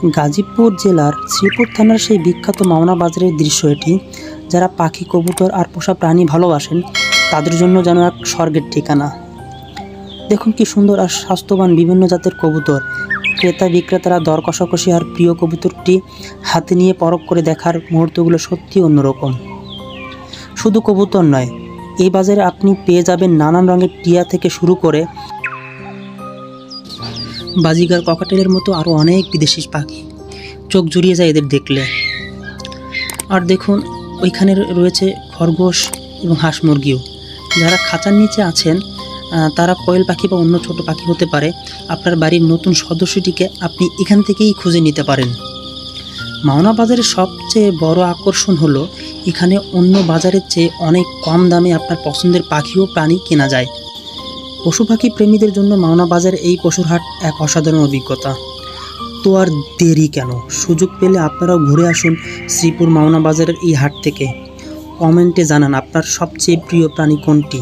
গাজীপুর জেলার শ্রীপুর থানার সেই বিখ্যাত মাওনা বাজারের দৃশ্য এটি। যারা পাখি, কবুতর আর পোষা প্রাণী ভালোবাসেন তাদের জন্য যেন এক স্বর্গের ঠিকানা। দেখুন কি সুন্দর আর স্বাস্থ্যবান বিভিন্ন জাতের কবুতর। ক্রেতা বিক্রেতারা দর কষাকষি আর প্রিয় কবুতরটি হাতে নিয়ে পরখ করে দেখার মুহূর্তগুলো সত্যি অন্যরকম। শুধু কবুতর নয়, এই বাজারে আপনি পেয়ে যাবেন নানান রঙের টিয়া থেকে শুরু করে বাজিগার, ককাটেলের মতো আরও অনেক বিদেশি পাখি। চোখ জুড়িয়ে যায় এদের দেখলে। আর দেখুন ওইখানে রয়েছে খরগোশ এবং হাঁস মুরগিও। যারা খাঁচার নিচে আছেন তারা কোয়েল পাখি বা অন্য ছোট পাখি হতে পারে। আপনার বাড়ির নতুন সদস্যটিকে আপনি এখান থেকেই খুঁজে নিতে পারেন। মাওনা বাজারের সবচেয়ে বড় আকর্ষণ হলো এখানে অন্য বাজারের চেয়ে অনেক কম দামে আপনার পছন্দের পাখি ও প্রাণী কেনা যায়। পশু পাখি প্রেমীদের জন্য মাওনা বাজার এই পশুর হাট এক অসাধারণ অভিজ্ঞতা। তো আর দেরি কেন, সুযোগ পেলে আপনারাও ঘুরে আসুন শ্রীপুর মাওনা বাজারের এই হাট থেকে। কমেন্টে জানান আপনার সবচেয়ে প্রিয় প্রাণী কোনটি।